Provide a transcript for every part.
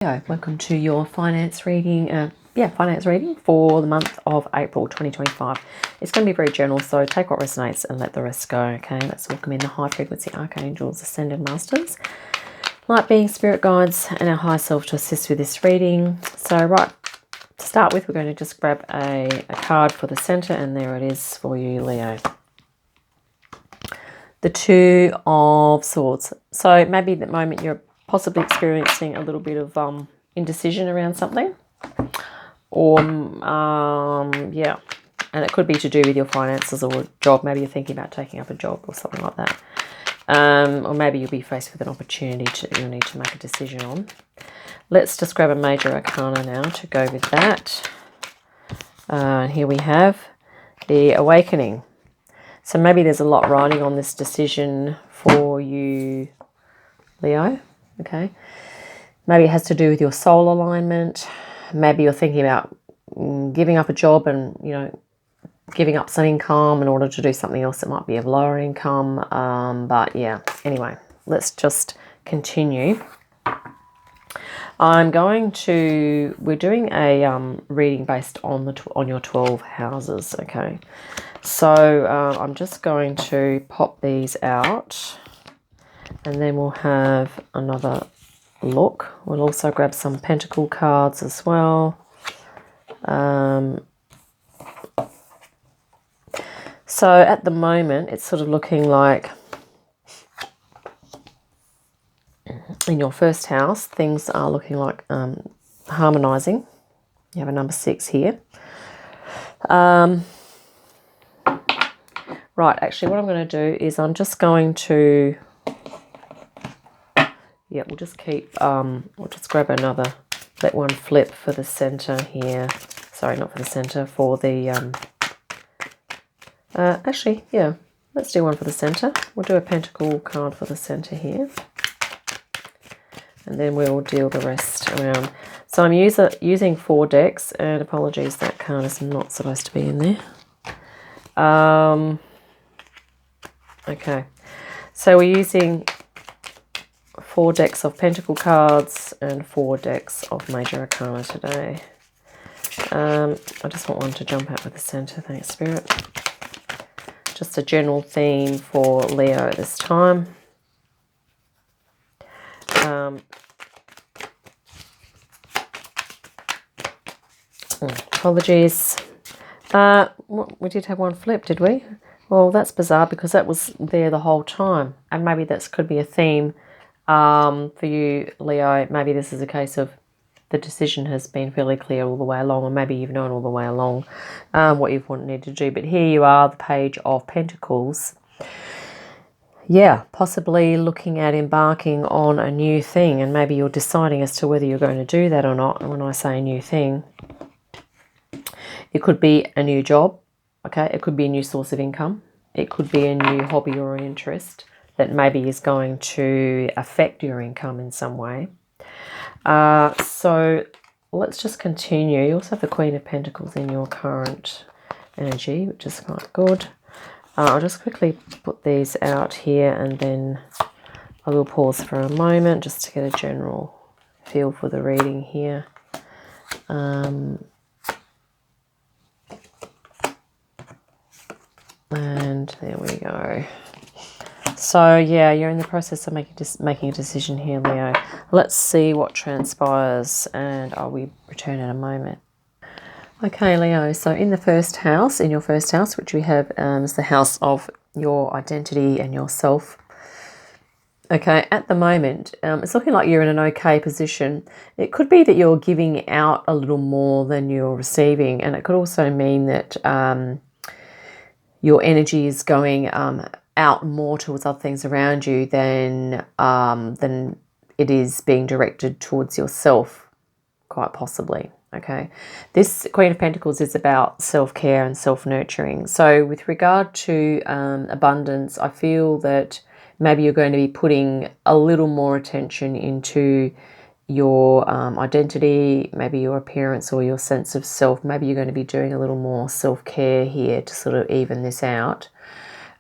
Welcome to your finance reading. Finance reading for the month of April 2025. It's going to be very general, so take what resonates and let the rest go. Okay, let's welcome in the high frequency archangels, Ascendant masters, light beings, spirit guides, and our high self to assist with this reading. So, right to start with, we're going to just grab a card for the center, and there it is for you, Leo. The Two of Swords. So maybe at the moment you're possibly experiencing a little bit of indecision around something, or and it could be to do with your finances or a job. Maybe you're thinking about taking up a job or something like that, or maybe you'll be faced with an opportunity you'll need to make a decision on. Let's just grab a major arcana now to go with that. Here we have the Awakening. So maybe there's a lot riding on this decision for you, Leo. Okay, maybe it has to do with your soul alignment. Maybe you're thinking about giving up a job and, giving up some income in order to do something else that might be of lower income. But yeah, anyway, let's just continue. We're doing a reading based on your 12 houses. Okay, so I'm just going to pop these out. And then we'll have another look. We'll also grab some pentacle cards as well. So at the moment, it's sort of looking like in your first house, things are looking like harmonizing. You have a number 6 here. Right, actually, what I'm going to do is I'm just going to... Yeah, we'll just keep, we'll just grab another, let one flip for the center here. Sorry, not for the center, for the, actually, yeah, let's do one for the center. We'll do a pentacle card for the center here. And then we'll deal the rest around. So I'm using 4 decks, and apologies, that card is not supposed to be in there. Okay, so we're using 4 decks of pentacle cards and 4 decks of major arcana today. I just want one to jump out with the center, thanks Spirit. Just a general theme for Leo at this time. Apologies. We did have one flip, did we? Well, that's bizarre because that was there the whole time, and maybe that could be a theme. For you, Leo, maybe this is a case of the decision has been fairly clear all the way along, or maybe you've known all the way along what you've wanted to do. But here you are, the Page of Pentacles. Yeah, possibly looking at embarking on a new thing, and maybe you're deciding as to whether you're going to do that or not. And when I say new thing, it could be a new job, okay? It could be a new source of income. It could be a new hobby or an interest that maybe is going to affect your income in some way. So let's just continue. You also have the Queen of Pentacles in your current energy, which is quite good. I'll just quickly put these out here, and then I will pause for a moment just to get a general feel for the reading here. And there we go. So, yeah, you're in the process of making a decision here, Leo. Let's see what transpires, and I will return in a moment. Okay, Leo, so in your first house, which we have is the house of your identity and yourself. Okay, at the moment, it's looking like you're in an okay position. It could be that you're giving out a little more than you're receiving, and it could also mean that your energy is going out more towards other things around you than it is being directed towards yourself, quite possibly. Okay, this Queen of Pentacles is about self-care and self-nurturing. So with regard to abundance, I feel that maybe you're going to be putting a little more attention into your identity, maybe your appearance or your sense of self. Maybe you're going to be doing a little more self-care here to sort of even this out.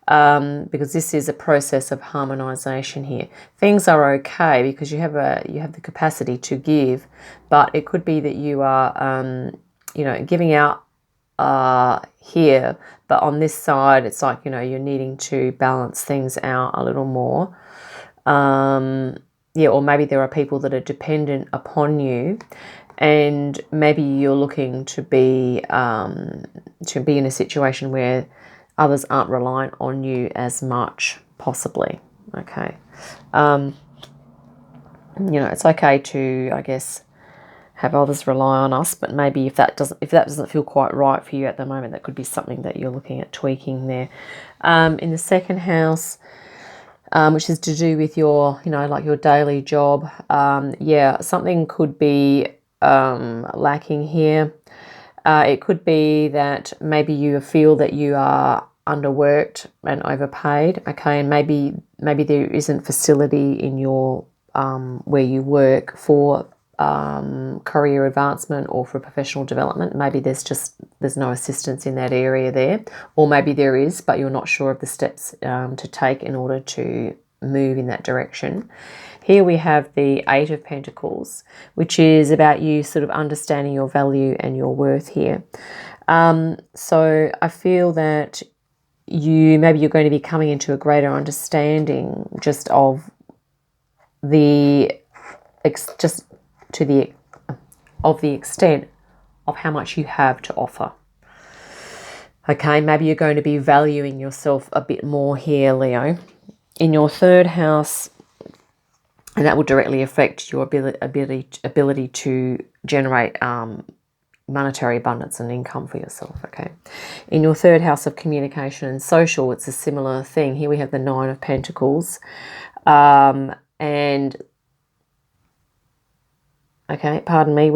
because this is a process of harmonization here. Things are okay because you have the capacity to give, but it could be that you are, giving out here, but on this side, it's like, you're needing to balance things out a little more. Or maybe there are people that are dependent upon you, and maybe you're looking to be in a situation where others aren't reliant on you as much, possibly. Okay. It's okay to, I guess, have others rely on us, but maybe if that doesn't feel quite right for you at the moment, that could be something that you're looking at tweaking there. In the second house, which is to do with your, like your daily job, something could be lacking here. It could be that maybe you feel that you are underworked and overpaid, okay, and maybe there isn't facility in your where you work for career advancement or for professional development. Maybe there's no assistance in that area there, or maybe there is, but you're not sure of the steps to take in order to move in that direction. Here we have the Eight of Pentacles, which is about you sort of understanding your value and your worth here. So I feel that you're going to be coming into a greater understanding just of the extent of how much you have to offer. Okay, maybe you're going to be valuing yourself a bit more here, Leo. In your third house, and that will directly affect your ability to generate monetary abundance and income for yourself, okay? In your third house of communication and social, it's a similar thing. Here we have the Nine of Pentacles. We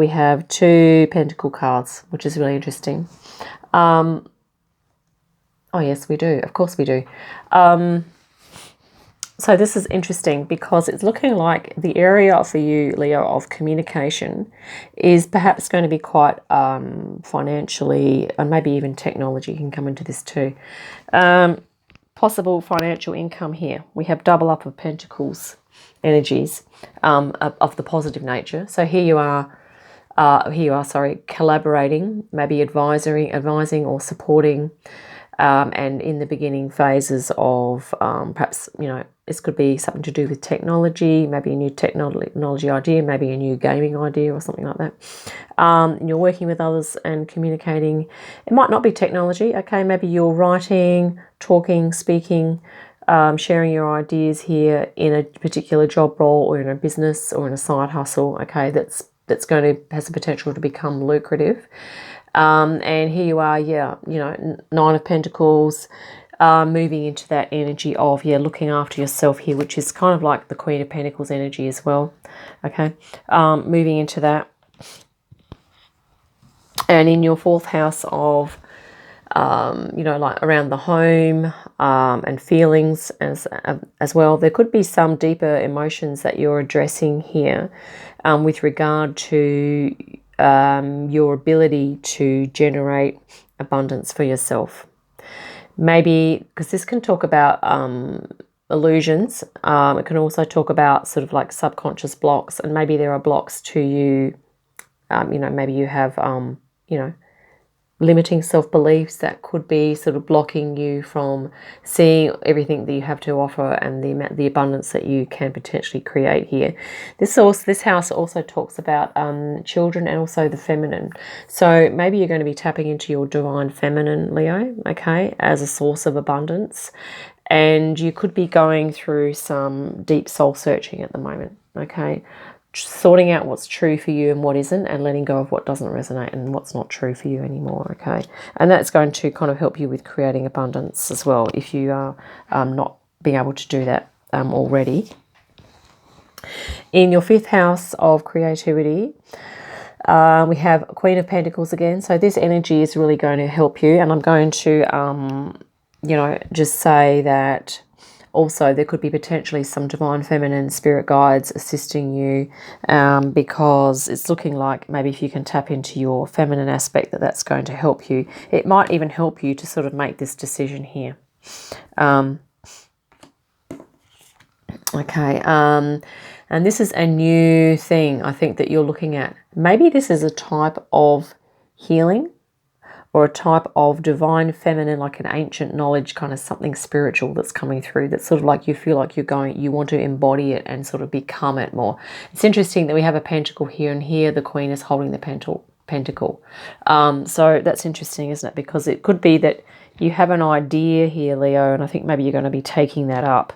have two Pentacle cards, which is really interesting. Oh, yes, we do. Of course we do. So this is interesting because it's looking like the area for you, Leo, of communication is perhaps going to be quite financially, and maybe even technology can come into this too. Possible financial income here. We have double up of Pentacles energies of the positive nature. So here you are, collaborating, maybe advising or supporting, and in the beginning phases of perhaps, this could be something to do with technology, maybe a new technology idea, maybe a new gaming idea or something like that. You're working with others and communicating. It might not be technology, okay? Maybe you're writing, talking, speaking, sharing your ideas here in a particular job role or in a business or in a side hustle, okay, that's has the potential to become lucrative. And here you are, Nine of Pentacles, moving into that energy of, looking after yourself here, which is kind of like the Queen of Pentacles energy as well, okay? Moving into that. And in your fourth house of, like around the home and feelings as well, there could be some deeper emotions that you're addressing here with regard to your ability to generate abundance for yourself. Maybe, because this can talk about illusions, it can also talk about sort of like subconscious blocks, and maybe there are blocks to you, maybe you have, limiting self-beliefs that could be sort of blocking you from seeing everything that you have to offer and the abundance that you can potentially create here. This house also talks about children and also the feminine. So maybe you're going to be tapping into your divine feminine, Leo, okay, as a source of abundance. And you could be going through some deep soul searching at the moment, okay? Sorting out what's true for you and what isn't, and letting go of what doesn't resonate and what's not true for you anymore, okay? And that's going to kind of help you with creating abundance as well if you are not being able to do that already. In your fifth house of creativity, we have Queen of Pentacles again. So this energy is really going to help you, and I'm going to, just say that also there could be potentially some divine feminine spirit guides assisting you, because it's looking like maybe if you can tap into your feminine aspect, that's going to help you. It might even help you to sort of make this decision here. Okay, and this is a new thing I think that you're looking at. Maybe this is a type of healing or a type of divine feminine, like an ancient knowledge, kind of something spiritual that's coming through. That's sort of like you feel like you want to embody it and sort of become it more. It's interesting that we have a pentacle here, and here the queen is holding the pentacle. So that's interesting, isn't it? Because it could be that you have an idea here, Leo, and I think maybe you're going to be taking that up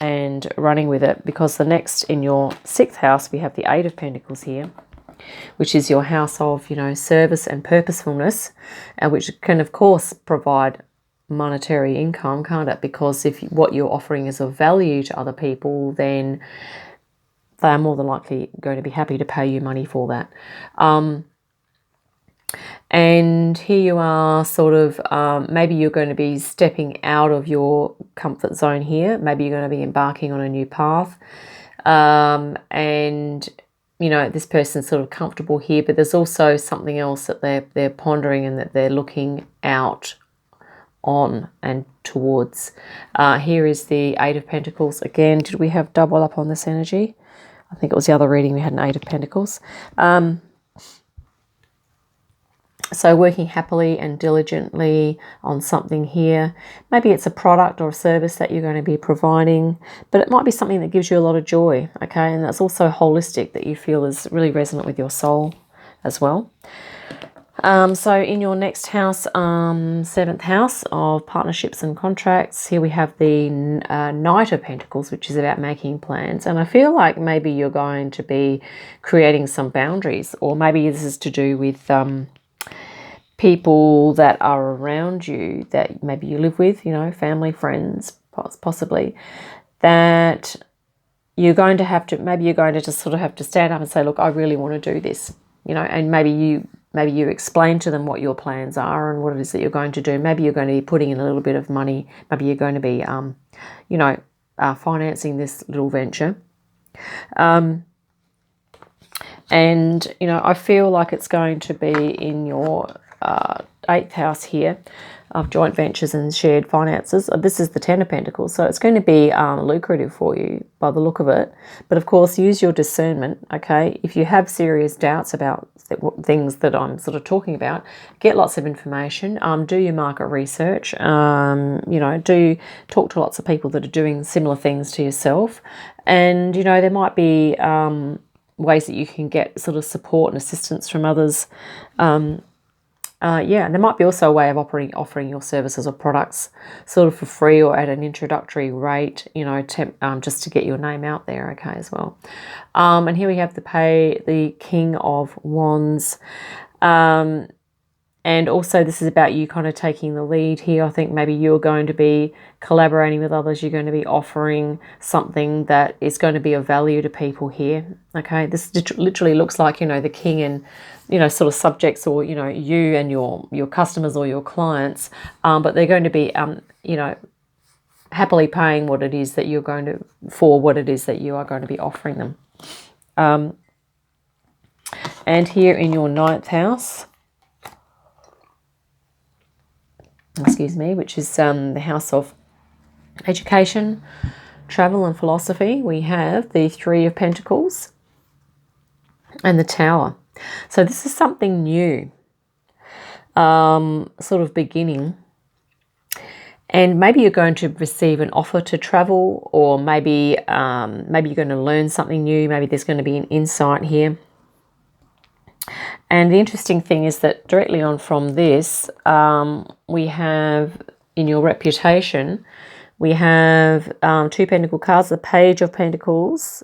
and running with it, because the next in your 6th house, we have the 8 of Pentacles here, which is your house of, service and purposefulness, and which can, of course, provide monetary income, can't it? Because if what you're offering is of value to other people, then they are more than likely going to be happy to pay you money for that. And here you are sort of, maybe you're going to be stepping out of your comfort zone here. Maybe you're going to be embarking on a new path. And, this person's sort of comfortable here, but there's also something else that they're pondering and that they're looking out on and towards. Here is the 8 of Pentacles. Again, did we have double up on this energy? I think it was the other reading we had an 8 of Pentacles. So working happily and diligently on something here. Maybe it's a product or a service that you're going to be providing, but it might be something that gives you a lot of joy, okay? And that's also holistic, that you feel is really resonant with your soul as well. So in your next house, 7th house of partnerships and contracts, here we have the Knight of Pentacles, which is about making plans. And I feel like maybe you're going to be creating some boundaries, or maybe this is to do with people that are around you that maybe you live with, family, friends, possibly, that you're going to have to, maybe you're going to just sort of have to stand up and say, look, I really want to do this, and maybe you explain to them what your plans are and what it is that you're going to do. Maybe you're going to be putting in a little bit of money. Maybe you're going to be, financing this little venture. And, I feel like it's going to be in your 8th house here of joint ventures and shared finances. This is the 10 of Pentacles, so it's going to be lucrative for you by the look of it. But of course, use your discernment, okay? If you have serious doubts about things that I'm sort of talking about, get lots of information, do your market research, do talk to lots of people that are doing similar things to yourself. And, there might be ways that you can get sort of support and assistance from others. And there might be also a way of offering your services or products sort of for free or at an introductory rate, just to get your name out there, okay, as well. And here we have the King of Wands. And also this is about you kind of taking the lead here. I think maybe you're going to be collaborating with others. You're going to be offering something that is going to be of value to people here. Okay, this literally looks like, the king and, sort of subjects, or, you and your customers or your clients. But they're going to be, happily paying what it is that for what it is that you are going to be offering them. And here in your 9th house, which is the house of education, travel and philosophy, we have the 3 of Pentacles and the Tower. So this is something new, sort of beginning. And maybe you're going to receive an offer to travel, or maybe you're going to learn something new. Maybe there's going to be an insight here. And the interesting thing is that directly on from this, we have in your reputation, we have 2 Pentacle cards, the Page of Pentacles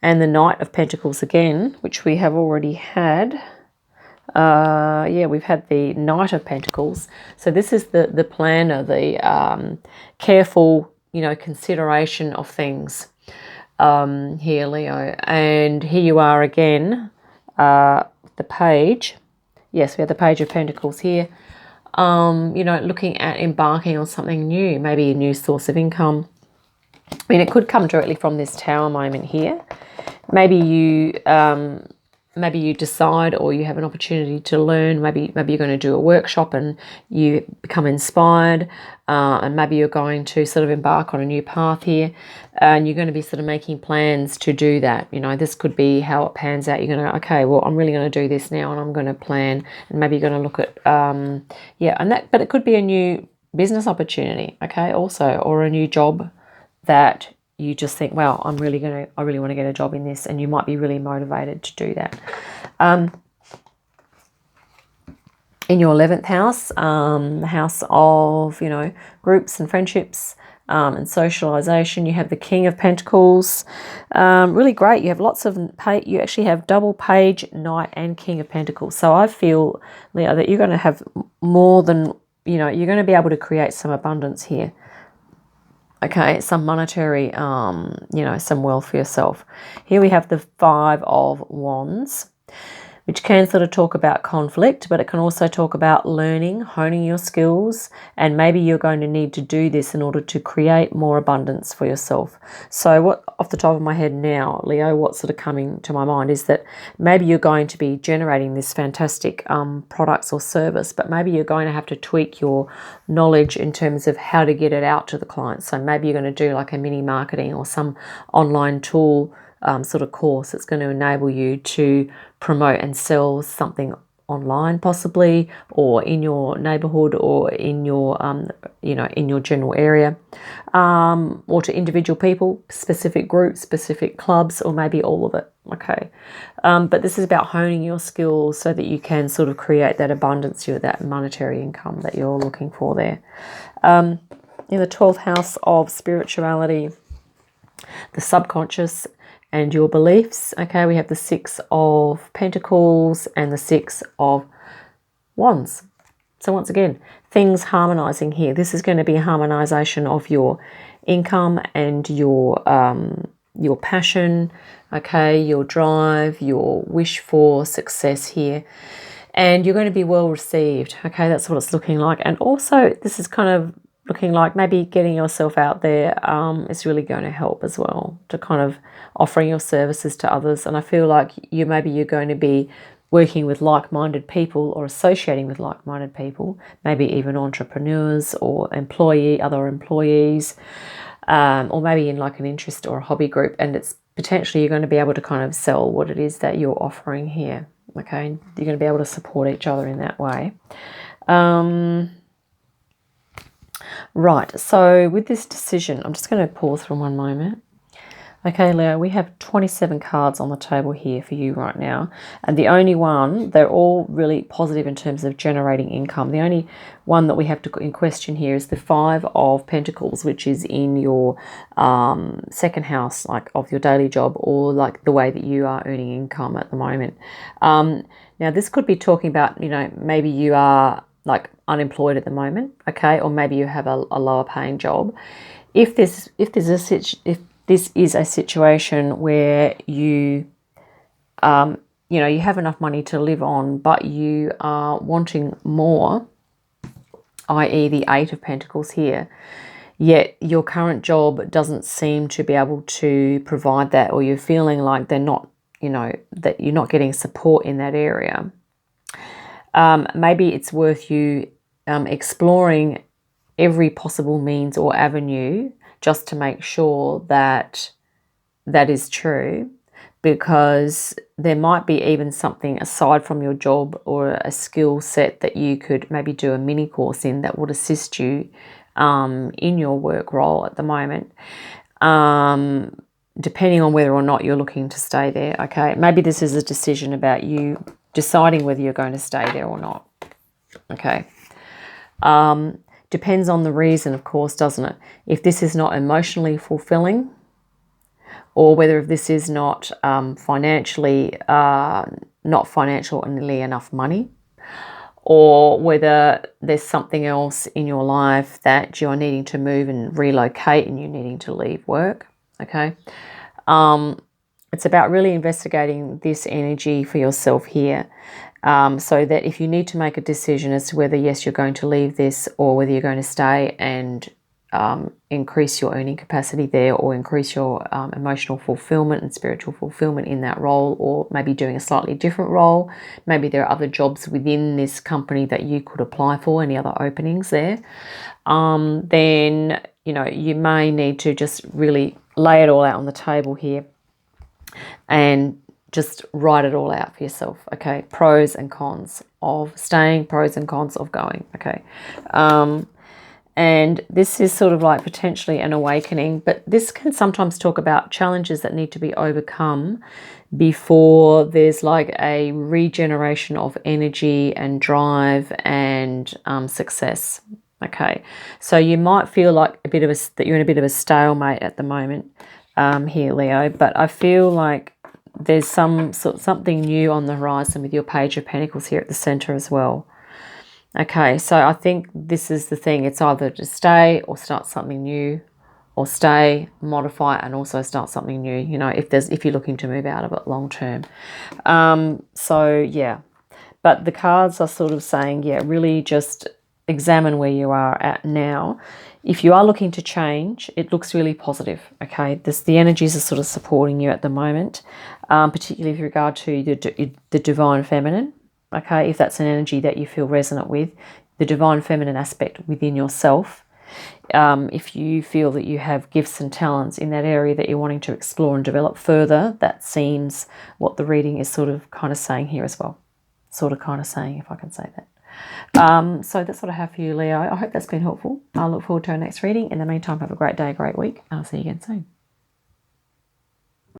and the Knight of Pentacles again, which we have already had. We've had the Knight of Pentacles. So this is the planner, the careful, consideration of things here, Leo. And here you are again, the Page. Yes, we have the Page of Pentacles here. Looking at embarking on something new, maybe a new source of income. I mean, it could come directly from this Tower moment here. Maybe you maybe you decide, or you have an opportunity to learn. Maybe you're going to do a workshop and you become inspired, and maybe you're going to sort of embark on a new path here, and you're going to be sort of making plans to do that. You know, this could be how it pans out. You're going to, okay, well, I'm really going to do this now, and I'm going to plan, and maybe you're going to look at, but it could be a new business opportunity, okay, also, or a new job that you just think, wow, I really want to get a job in this, and you might be really motivated to do that. In your 11th house, the house of, groups and friendships, and socialization, you have the King of Pentacles. Really great. You have lots of you actually have double Page, Knight, and King of Pentacles. So I feel, Leo, that you're going to have more than, you're going to be able to create some abundance here. Okay, some monetary, some wealth for yourself. Here we have the Five of Wands, which can sort of talk about conflict, but it can also talk about learning, honing your skills, and maybe you're going to need to do this in order to create more abundance for yourself. So what, off the top of my head now, Leo, what's sort of coming to my mind is that maybe you're going to be generating this fantastic products or service, but maybe you're going to have to tweak your knowledge in terms of how to get it out to the clients. So maybe you're going to do like a mini marketing or some online tool sort of course that's going to enable you to promote and sell something online, possibly, or in your neighborhood, or in your in your general area, or to individual people, specific groups, specific clubs, or maybe all of it. Okay, but this is about honing your skills so that you can sort of create that abundance, that monetary income that you're looking for there. In the 12th house of spirituality, the subconscious and your beliefs. Okay, we have the Six of Pentacles and the Six of Wands. So once again, things harmonizing here. This is going to be a harmonization of your income and your passion, okay, your drive, your wish for success here. And you're going to be well received. Okay, that's what it's looking like. And also, this is kind of looking like maybe getting yourself out there is really going to help as well, to kind of offering your services to others. And I feel like you're going to be working with like-minded people, or associating with like-minded people, maybe even entrepreneurs or other employees, or maybe in like an interest or a hobby group. And it's potentially you're going to be able to kind of sell what it is that you're offering here. Okay, you're going to be able to support each other in that way. Right, so with this decision, I'm just going to pause for one moment. Okay, Leo, we have 27 cards on the table here for you right now. And the only one, they're all really positive in terms of generating income. The only one that we have to in question here is the Five of Pentacles, which is in your second house, like of your daily job, or like the way that you are earning income at the moment. Now, this could be talking about, maybe you are like unemployed at the moment, okay, or maybe you have a lower paying job. If this is a situation where you you have enough money to live on, but you are wanting more, i.e. the Eight of Pentacles here, yet your current job doesn't seem to be able to provide that, or you're feeling like they're not, that you're not getting support in that area, maybe it's worth you exploring every possible means or avenue just to make sure that that is true, because there might be even something aside from your job or a skill set that you could maybe do a mini course in that would assist you in your work role at the moment, depending on whether or not you're looking to stay there. Okay, maybe this is a decision about you deciding whether you're going to stay there or not. Okay. Depends on the reason, of course, doesn't it? If this is not emotionally fulfilling, or whether if this is not financially, not financially enough money, or whether there's something else in your life that you are needing to move and relocate and you're needing to leave work, okay? It's about really investigating this energy for yourself here. So that if you need to make a decision as to whether, yes, you're going to leave this or whether you're going to stay and increase your earning capacity there, or increase your emotional fulfillment and spiritual fulfillment in that role, or maybe doing a slightly different role. Maybe there are other jobs within this company that you could apply for, any other openings there. Then, you know, you may need to just really lay it all out on the table here and just write it all out for yourself, okay? Pros and cons of staying, pros and cons of going, okay? And this is sort of like potentially an awakening, but this can sometimes talk about challenges that need to be overcome before there's like a regeneration of energy and drive and success, okay? So you might feel like that you're in a bit of a stalemate at the moment here, Leo, but I feel like there's something new on the horizon with your Page of Pentacles here at the center as well. Okay, so I think this is the thing. It's either to stay or start something new, or stay, modify, and also start something new, you know, if you're looking to move out of it long term. So yeah, but the cards are sort of saying, yeah, really just examine where you are at now. If you are looking to change, it looks really positive, okay? The energies are sort of supporting you at the moment, particularly with regard to the divine feminine, okay? If that's an energy that you feel resonant with, the divine feminine aspect within yourself. If you feel that you have gifts and talents in that area that you're wanting to explore and develop further, that seems what the reading is sort of kind of saying here as well. Sort of kind of saying, if I can say that. So that's what I have for you, Leo. I hope that's been helpful. I look forward to our next reading. In the meantime, have a great day, great week. I'll see you again soon.